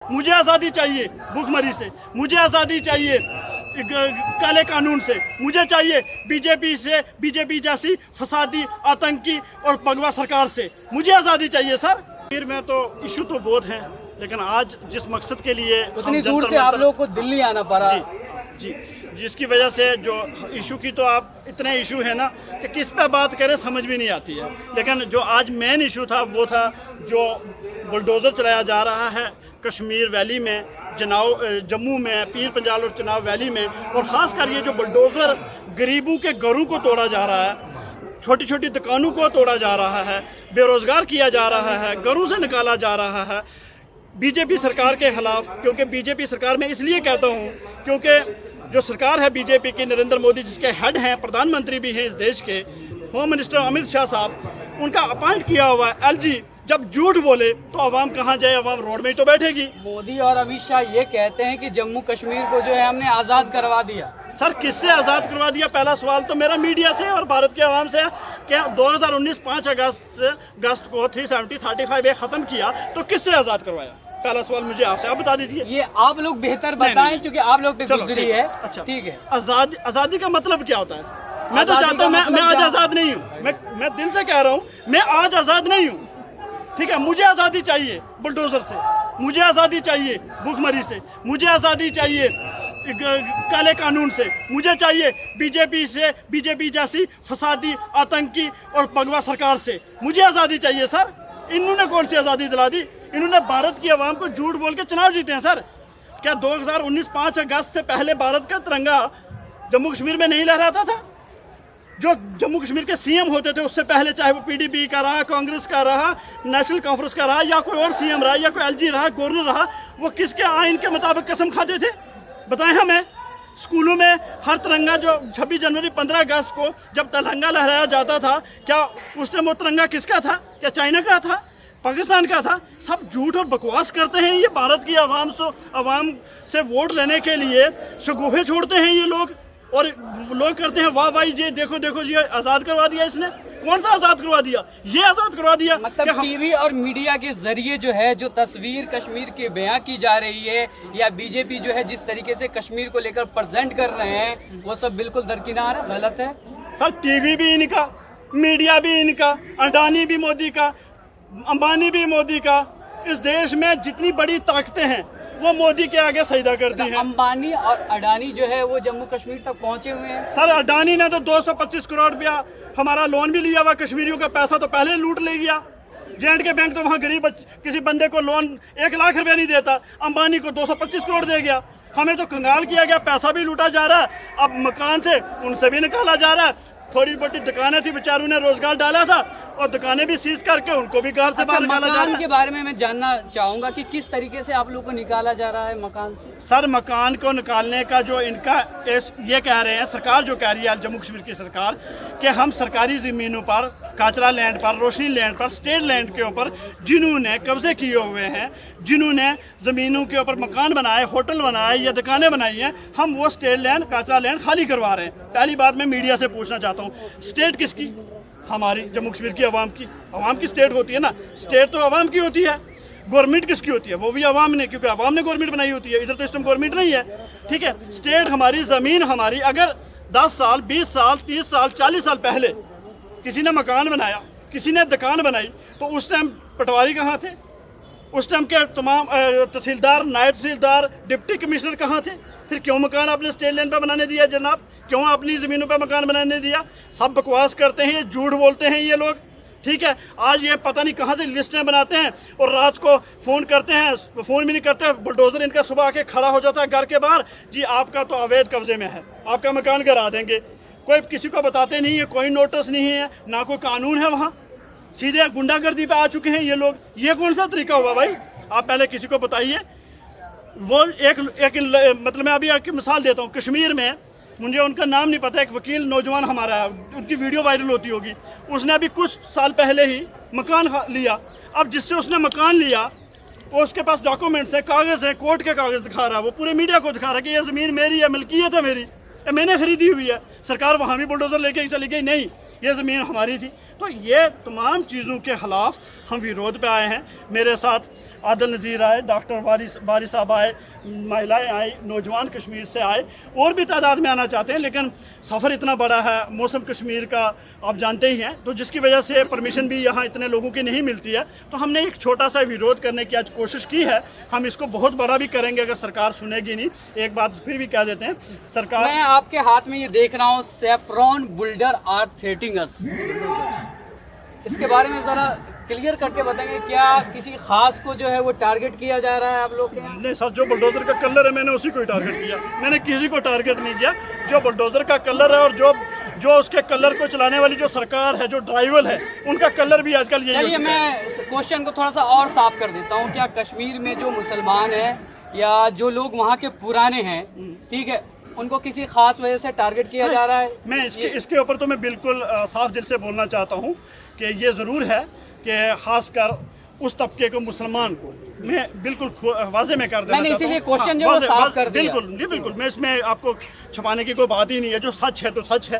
मुझे आज़ादी चाहिए भूखमरी से, मुझे आज़ादी चाहिए काले कानून से, मुझे चाहिए बीजेपी जैसी फसादी आतंकी और भगवा सरकार से, मुझे आज़ादी चाहिए सर। फिर में तो इशू तो बहुत हैं, लेकिन आज जिस मकसद के लिए उतनी दूर से आप लोगों को दिल्ली आना पड़ा जी, जिसकी वजह से जो इशू की तो आप इतने इशू है ना कि किस पे बात करें समझ भी नहीं आती है। लेकिन जो आज मेन इशू था वो था जो बुलडोज़र चलाया जा रहा है कश्मीर वैली में, जम्मू में, पीर पंजाल और चिनाब वैली में, और ख़ास कर ये जो बुलडोज़र गरीबों के घरों को तोड़ा जा रहा है, छोटी छोटी दुकानों को तोड़ा जा रहा है, बेरोज़गार किया जा रहा है, घरों से निकाला जा रहा है बीजेपी सरकार के खिलाफ। क्योंकि बीजेपी सरकार मैं इसलिए कहता हूँ क्योंकि जो सरकार है बीजेपी की, नरेंद्र मोदी जिसके हेड हैं, प्रधानमंत्री भी हैं इस देश के, होम मिनिस्टर अमित शाह साहब, उनका अपॉइंट किया हुआ है एलजी। जब झूठ बोले तो आवाम कहाँ जाए, आवाम रोड में ही तो बैठेगी। मोदी और अमित शाह ये कहते हैं कि जम्मू कश्मीर को जो है हमने आज़ाद करवा दिया। सर किससे आज़ाद करवा दिया? पहला सवाल तो मेरा मीडिया से और भारत के आवाम से कि 2019 5 अगस्त को 370-35 ए ख़त्म किया तो किससे आज़ाद करवाया? पहला सवाल मुझे आपसे आप बता दीजिए। ये आप लोग बेहतर बताएं क्योंकि आप लोग पे गुजरी है। अच्छा ठीक है, आज़ादी का मतलब क्या होता है? मैं तो चाहता हूँ मैं आज आज़ाद नहीं हूँ, मैं दिल से कह रहा हूँ मैं आज आज़ाद नहीं हूँ। ठीक है, मुझे आज़ादी चाहिए बुलडोज़र से, मुझे आज़ादी चाहिए भूखमरी से, मुझे आज़ादी चाहिए काले कानून से, मुझे चाहिए बीजेपी जैसी फसादी आतंकी और भगवा सरकार से, मुझे आज़ादी चाहिए सर। इन्होंने कौन सी आज़ादी दिला दी? इन्होंने भारत की आवाम को झूठ बोल के चुनाव जीते हैं सर। क्या 2019 5 अगस्त से पहले भारत का तिरंगा जम्मू कश्मीर में नहीं लहराता था? जो जम्मू कश्मीर के सीएम होते थे उससे पहले, चाहे वो पीडीपी का रहा, कांग्रेस का रहा, नेशनल कॉन्फ्रेंस का रहा, या कोई और सीएम रहा, या कोई एलजी रहा, गवर्नर रहा, वो किसके आइन के मुताबिक कसम खाते थे? बताएं हमें। स्कूलों में हर तिरंगा जो 26 जनवरी 15 अगस्त को जब तिरंगा लहराया जाता था, क्या उस टाइम वो तिरंगा किसका था? क्या चाइना का था, पाकिस्तान का था? सब झूठ और बकवास करते हैं ये भारत की आवाम से वोट लेने के लिए शगुफे छोड़ते हैं ये लोग, और लोग करते हैं वाह भाई जी देखो जी आज़ाद करवा दिया इसने। कौन सा आज़ाद करवा दिया? ये आज़ाद करवा दिया। मतलब टीवी और मीडिया के जरिए जो है जो तस्वीर कश्मीर की बयां की जा रही है, या बीजेपी जो है जिस तरीके से कश्मीर को लेकर प्रेजेंट कर रहे हैं, वो सब बिल्कुल दरकिनार है, गलत है सर। टीवी भी इनका, मीडिया भी इनका, अडानी भी मोदी का, अंबानी भी मोदी का। इस देश में जितनी बड़ी ताकतें हैं वो मोदी के आगे सजदा करती हैं। अंबानी और अडानी जो है वो जम्मू कश्मीर तक पहुंचे हुए हैं सर। अडानी ने तो 225 करोड़ रुपया हमारा लोन भी लिया हुआ, कश्मीरियों का पैसा तो पहले लूट ले गया। J&K बैंक तो वहाँ गरीब किसी बंदे को लोन 1 लाख रुपया नहीं देता, अंबानी को 225 करोड़ दे गया। हमें तो कंगाल किया गया, पैसा भी लूटा जा रहा है, अब मकान थे उनसे भी निकाला जा रहा है। थोड़ी बड़ी दुकानें थी, बेचारों ने रोजगार डाला था और दुकानें भी सीज करके उनको भी घर से बाहर निकाला जा रहा है। के बारे में मैं जानना चाहूंगा कि किस तरीके से आप लोग को निकाला जा रहा है मकान से? सर मकान को निकालने का जो इनका ये कह रहे हैं, सरकार जो कह रही है जम्मू कश्मीर की सरकार, कि हम सरकारी ज़मीनों पर, काचरा लैंड पर, रोशनी लैंड पर, स्टेट लैंड के ऊपर जिन्होंने कब्जे किए हुए हैं, जिन्होंने ज़मीनों के ऊपर मकान बनाए, होटल बनाए या दुकानें बनाई हैं, हम वो स्टेट लैंड, काचरा लैंड खाली करवा रहे हैं। पहली बात मैं मीडिया से पूछना चाहता हूँ, स्टेट किसकी? हमारी जम्मू कश्मीर की आवाम की। आवाम की स्टेट होती है ना, स्टेट तो आवाम की होती है। गवर्नमेंट किसकी होती है? वो भी आवाम ने, क्योंकि आवाम ने गवर्नमेंट बनाई होती है। इधर तो इस टाइम गवर्नमेंट नहीं है। ठीक है, स्टेट हमारी, ज़मीन हमारी। अगर 10 साल, 20 साल, 30 साल, 40 साल पहले किसी ने मकान बनाया, किसी ने दुकान बनाई, तो उस टाइम पटवारी कहाँ थे? उस टाइम के तमाम तहसीलदार, नायब तहसीलदार, डिप्टी कमिश्नर कहाँ थे? फिर क्यों मकान आपने स्टेट लैंड पर बनाने दिया जनाब? क्यों अपनी ज़मीनों पर मकान बनाने दिया? सब बकवास करते हैं, झूठ बोलते हैं ये लोग। ठीक है, आज ये पता नहीं कहाँ से लिस्टें बनाते हैं और रात को फ़ोन करते हैं, फ़ोन भी नहीं करते, बुलडोज़र इनका सुबह आके खड़ा हो जाता है घर के बाहर, जी आपका तो अवैध कब्जे में है, आपका मकान गिरा देंगे। कोई किसी को बताते नहीं है, कोई नोटिस नहीं है, ना कोई कानून है वहाँ, सीधे गुंडागर्दी पे आ चुके हैं ये लोग। ये कौन सा तरीका हुआ भाई? आप पहले किसी को बताइए। वो एक मतलब मैं अभी आपकी मिसाल देता हूँ, कश्मीर में, मुझे उनका नाम नहीं पता, एक वकील नौजवान हमारा है, उनकी वीडियो वायरल होती होगी, उसने अभी कुछ साल पहले ही मकान लिया। अब जिससे उसने मकान लिया वो उसके पास डॉक्यूमेंट्स है, कागज़ है, कोर्ट के कागज़ दिखा रहा है, वो पूरे मीडिया को दिखा रहा है कि ये ज़मीन मेरी है, मिल्कियत है मेरी, मैंने खरीदी हुई है। सरकार वहाँ भी बुलडोज़र लेके चली गई, नहीं ये ज़मीन हमारी थी। तो ये तमाम चीज़ों के ख़िलाफ़ हम विरोध पे आए हैं। मेरे साथ आदिल नज़ीर आए, डॉक्टर बारी साहब आए, महिलाएं आई, नौजवान कश्मीर से आए, और भी तादाद में आना चाहते हैं, लेकिन सफ़र इतना बड़ा है, मौसम कश्मीर का आप जानते ही हैं, तो जिसकी वजह से परमिशन भी यहाँ इतने लोगों की नहीं मिलती है। तो हमने एक छोटा सा विरोध करने की आज कोशिश की है। हम इसको बहुत बड़ा भी करेंगे अगर सरकार सुनेगी नहीं। एक बात फिर भी कह देते हैं, सरकार, मैं आपके हाथ में ये देख रहा हूँ, सेफ्रॉन बुल्डर आर थ्रेटिंग अस, इसके बारे में ज़रा क्लियर करके बताएंगे, क्या किसी खास को जो है वो टारगेट किया जा रहा है आप लोग के? नहीं सर, जो बुलडोजर का कलर है मैंने उसी को ही टारगेट किया, मैंने किसी को टारगेट नहीं किया। जो बुलडोजर का कलर है और जो उसके कलर को चलाने वाली जो सरकार है, जो ड्राइवर है, उनका कलर भी आजकल यही। चलिए मैं इस क्वेश्चन को थोड़ा सा और साफ कर देता हूँ। क्या कश्मीर में जो मुसलमान हैं या जो लोग वहाँ के पुराने हैं, ठीक है, उनको किसी खास वजह से टारगेट किया जा रहा है? मैं इसके ऊपर तो मैं बिल्कुल साफ दिल से बोलना चाहता हूँ कि ये ज़रूर है कि खासकर उस तबके को, मुसलमान को, मैं बिल्कुल वाजे में कर देना मैंने चाहता हूँ। इसीलिए क्वेश्चन जो साफ कर दिया। बिल्कुल मैं इसमें आपको छुपाने की कोई बात ही नहीं है। जो सच है तो सच है।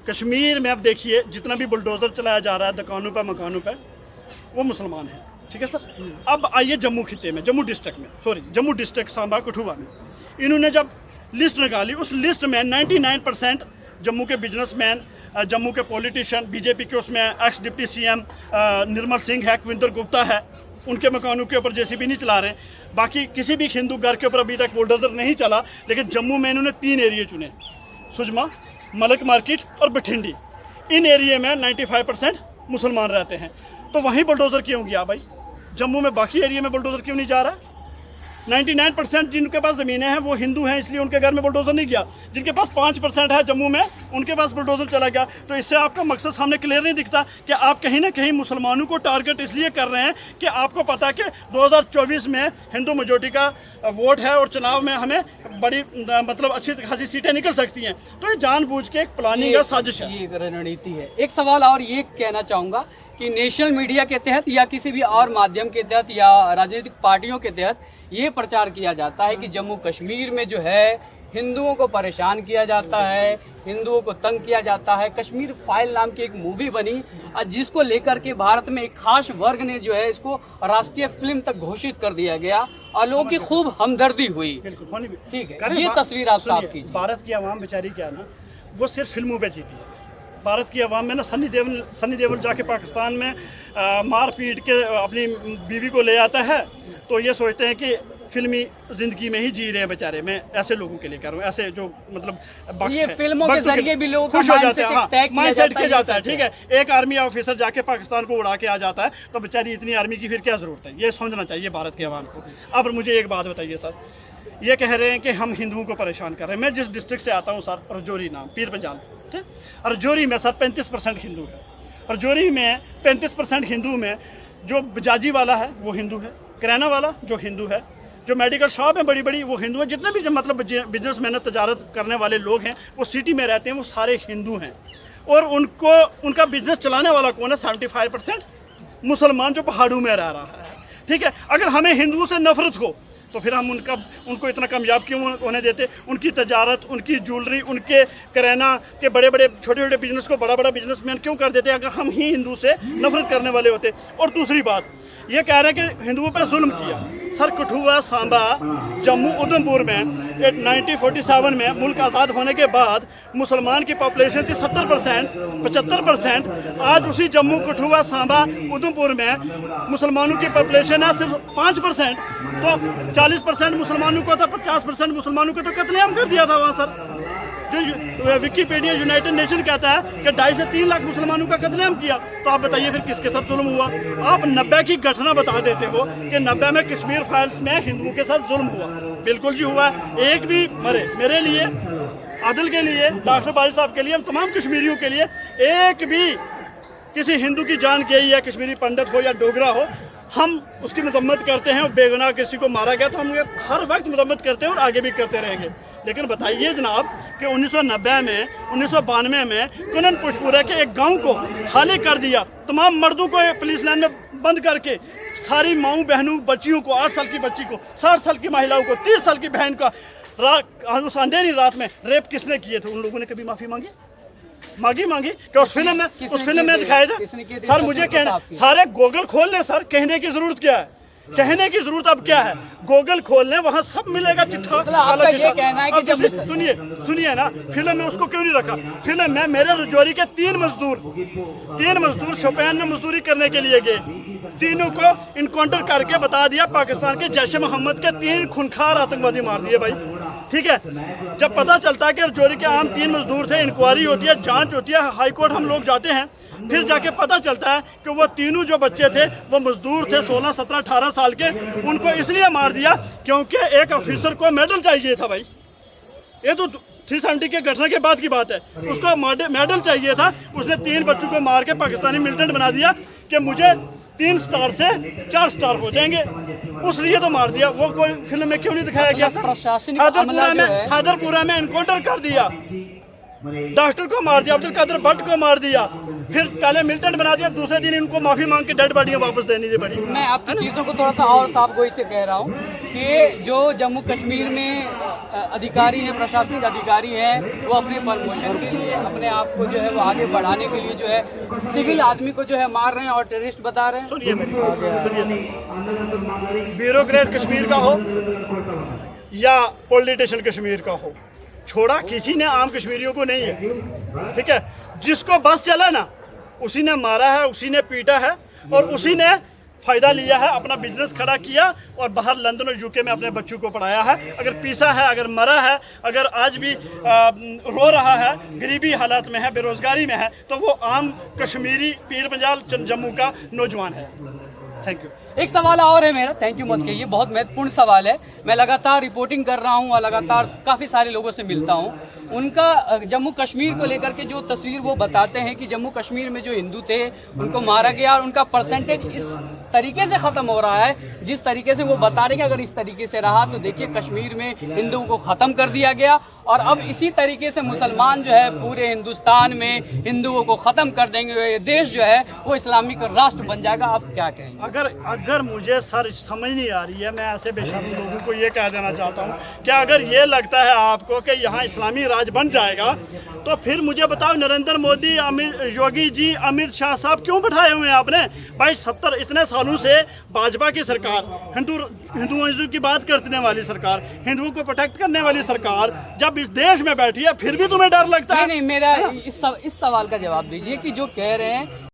कश्मीर में अब देखिए जितना भी बुलडोजर चलाया जा रहा है दुकानों पर, मकानों पर, वो मुसलमान है, ठीक है सर। अब आइए जम्मू खिते में, जम्मू डिस्ट्रिक्ट सांबा कठुआ में, इन्होंने जब लिस्ट निकाली, उस लिस्ट में 99% जम्मू के बिजनेसमैन, जम्मू के पॉलिटिशियन, बीजेपी के उसमें x deputy CM Nirmal Singh है, कविंदर गुप्ता है, उनके मकानों के ऊपर जेसीबी नहीं चला रहे। बाकी किसी भी हिंदू घर के ऊपर अभी तक बुलडोजर नहीं चला। लेकिन जम्मू में इन्होंने 3 एरिए चुने, सुजमा, मलक मार्केट और बठिंडी। इन एरिए में 95% मुसलमान रहते हैं, तो वहीं बुलडोजर क्यों गया भाई? जम्मू में बाकी एरिया में बुलडोजर क्यों नहीं जा रहा? 99% जिनके पास ज़मीनें हैं वो हिंदू हैं, इसलिए उनके घर में बुलडोजर नहीं गया। जिनके पास 5% है जम्मू में, उनके पास बुलडोजर चला गया। तो इससे आपका मकसद सामने क्लियर नहीं दिखता कि आप कहीं ना कहीं मुसलमानों को टारगेट इसलिए कर रहे हैं कि आपको पता है कि 2024 में हिंदू मेजोरिटी का वोट है और चुनाव में हमें बड़ी मतलब अच्छी खासी सीटें निकल सकती हैं। तो ये जानबूझ के एक प्लानिंग है, साजिश है, ये रणनीति है। एक सवाल और ये कहना चाहूँगा कि नेशनल मीडिया के तहत या किसी भी और माध्यम के तहत या राजनीतिक पार्टियों के तहत ये प्रचार किया जाता है कि जम्मू कश्मीर में जो है हिंदुओं को परेशान किया जाता है, हिंदुओं को तंग किया जाता है। कश्मीर फाइल नाम की एक मूवी बनी जिसको लेकर के भारत में एक खास वर्ग ने जो है इसको राष्ट्रीय फिल्म तक घोषित कर दिया गया और लोगों की खूब हमदर्दी हुई। ठीक है, ये तस्वीर आप साफ कीजिए। भारत की आवाम बेचारी क्या ना, वो सिर्फ फिल्मों पे जीती है। भारत की आवाम में ना सनी देओल जाके पाकिस्तान में मार पीट के अपनी बीवी को ले आता है, तो ये सोचते हैं कि फिल्मी जिंदगी में ही जी रहे हैं बेचारे। मैं ऐसे लोगों के लिए कह रहा हूँ, ऐसे जो मतलब ये फिल्मों के जरिए भी लोग खुश हो जाते हैं, माइंडसेट किया जाता है। ठीक है, एक आर्मी ऑफिसर जाके पाकिस्तान को उड़ा के आ जाता है, तो बेचारी इतनी आर्मी की फिर क्या जरूरत है? ये समझना चाहिए भारत की आवाम को। अब मुझे एक बात बताइए सर, ये कह रहे हैं कि हम हिंदुओं को परेशान कर रहे हैं। मैं जिस डिस्ट्रिक्ट से आता हूँ सर, रजौरी नाम, पीर पंजाल, ठीक, रजौरी में सर 35% हिंदू है। रजौरी में 35% हिंदू में जो बजाजी वाला है वो हिंदू है, किराना वाला जो हिंदू है, जो मेडिकल शॉप है बड़ी बड़ी वो हिंदू है, जितने भी जो मतलब बिजनेस मैन तजारत करने वाले लोग हैं वो सिटी में रहते हैं, वो सारे हिंदू हैं। और उनका बिजनेस चलाने वाला कौन है? 75% मुसलमान जो पहाड़ों में रह रहा है। ठीक है, अगर हमें हिंदुओं से नफरत हो तो फिर हम उनको इतना कामयाब क्यों होने देते? उनकी तजारत, उनकी ज्वेलरी, उनके किराना के बड़े बड़े छोटे छोटे बिजनेस को बड़ा बड़ा बिजनेसमैन क्यों कर देते अगर हम ही हिंदू से नफरत करने वाले होते? और दूसरी बात ये कह रहे हैं कि हिंदुओं पर जुल्म किया। सर कठुआ, सांबा, जम्मू, उधमपुर में 1947 में मुल्क आज़ाद होने के बाद मुसलमान की पॉपुलेशन थी 70%, 75%। आज उसी जम्मू, कठुआ, सांबा, उधमपुर में मुसलमानों की पॉपुलेशन है सिर्फ 5%। तो 40% मुसलमानों को था, 50% मुसलमानों को तो कत्लेआम कर दिया था वहाँ सर। जो विकिपीडिया यूनाइटेड नेशन कहता है कि 2.5 से 3 लाख मुसलमानों का कत्लेआम किया। तो आप बताइए फिर किसके साथ जुल्म हुआ? आप 90 की घटना बता देते हो कि 90 में कश्मीर फाइल्स में हिंदुओं के साथ जुल्म हुआ। बिल्कुल जी हुआ, एक भी मरे। मेरे लिए, आदिल के लिए, डॉक्टर बारी साहब के लिए, हम तमाम कश्मीरियों के लिए एक भी किसी हिंदू की जान गई या कश्मीरी पंडित हो या डोगरा हो, हम उसकी मजम्मत करते हैं। और बेगुनाह किसी को मारा गया तो हम हर वक्त मजम्मत करते हैं और आगे भी करते रहेंगे। लेकिन बताइए जनाब कि 1990 में, 1992 में कुनन पुष्पुरा के एक गांव को खाली कर दिया, तमाम मर्दों को पुलिस लाइन में बंद करके, सारी माओं बहनों बच्चियों को, 8 साल की बच्ची को, 60 साल की महिलाओं को, 30 साल की बहन का उस अंधेरी रात में रेप किसने किए थे? उन लोगों ने कभी माफ़ी मांगी? मांगी कि उस फिल्म में दिखाया जाए। सर मुझे कहना, सारे गूगल खोल ले सर, कहने की जरूरत क्या है, कहने की जरूरत अब क्या है, गूगल खोल लें, वहाँ सब मिलेगा चिट्ठा वाला चिट्ठा। ये कहना है कि जब सुनिए ना, फिल्म में उसको क्यों नहीं रखा? फिल्म में मेरे रजौरी के तीन मजदूर शोपियान में मजदूरी करने के लिए गए, तीनों को इनकाउंटर करके बता दिया पाकिस्तान के जैश मोहम्मद के 3 खूंखार आतंकवादी मार दिए भाई, ठीक है। जब पता चलता है कि रजौरी के आम 3 मजदूर थे, इंक्वायरी होती है, जांच होती है, हाई कोर्ट हम लोग जाते हैं, फिर जाके पता चलता है कि वो तीनों जो बच्चे थे वो मजदूर थे 16, 17, 18 साल के, उनको इसलिए मार दिया क्योंकि एक ऑफिसर को मेडल चाहिए था भाई। ये तो 370 के घटना के बाद की बात है, उसको मेडल चाहिए था, उसने 3 बच्चों को मार के पाकिस्तानी मिलिटेंट बना दिया कि मुझे 3 स्टार से 4 स्टार हो जाएंगे, उस लिए तो मार दिया। वो कोई फिल्म में क्यों नहीं दिखाया गया सर? हैदरपुरा में एनकाउंटर कर दिया, डॉक्टर को मार दिया, अब्दुल कादिर भट्ट को मार दिया, फिर पहले मिलिटेंट बना दिया, दूसरे दिन इनको माफी मांग के डेड बॉडियां वापस देनी पड़ी। मैं आपकी चीज़ों को थोड़ा सा और साफ गोई से कह रहा हूँ कि जो जम्मू कश्मीर में अधिकारी हैं, प्रशासनिक अधिकारी हैं, वो अपने प्रमोशन के लिए, अपने आप को जो है वो आगे बढ़ाने के लिए जो है सिविल आदमी को जो है मार रहे हैं और टेररिस्ट बता रहे हैं। सुनिए ब्यूरोक्रेट कश्मीर का हो या पॉलिटिशियन कश्मीर का हो, छोड़ा किसी ने आम कश्मीरियों को नहीं है, ठीक है। जिसको बस चला ना उसी ने मारा है, उसी ने पीटा है और उसी ने फायदा लिया है, अपना बिजनेस खड़ा किया और बाहर लंदन और यूके में अपने बच्चों को पढ़ाया है। अगर पीसा है, अगर मरा है, अगर आज भी रो रहा है, गरीबी हालात में है, बेरोजगारी में है, तो वो आम कश्मीरी पीर पंजाल जम्मू का नौजवान है। Thank you. एक सवाल और है मेरा, थैंक यू मत कहिए, बहुत महत्वपूर्ण सवाल है। मैं लगातार रिपोर्टिंग कर रहा हूँ और लगातार काफ़ी सारे लोगों से मिलता हूँ, उनका जम्मू कश्मीर को लेकर के जो तस्वीर वो बताते हैं कि जम्मू कश्मीर में जो हिंदू थे उनको मारा गया और उनका परसेंटेज इस तरीके से ख़त्म हो रहा है, जिस तरीके से वो बता रहे हैं कि अगर इस तरीके से रहा तो देखिए कश्मीर में हिंदुओं को ख़त्म कर दिया गया और अब इसी तरीके से मुसलमान जो है पूरे हिंदुस्तान में हिंदुओं को ख़त्म कर देंगे, ये देश जो है वो इस्लामिक राष्ट्र बन जाएगा। आप क्या कहेंगे? अगर मुझे सर समझ नहीं आ रही है, मैं ऐसे बेशर्म लोगों को ये कह देना चाहता हूँ कि अगर ये लगता है आपको कि यहाँ इस्लामी राज बन जाएगा तो फिर मुझे बताओ नरेंद्र मोदी, योगी जी, अमित शाह साहब क्यों बैठाए हुए हैं आपने भाई? 70 इतने सालों से भाजपा की सरकार, हिंदुओं की बात करने वाली सरकार, हिंदुओं को प्रोटेक्ट करने वाली सरकार जब इस देश में बैठी है फिर भी तुम्हें डर लगता है? नहीं, मेरा इस सवाल का जवाब दीजिए कि जो कह रहे हैं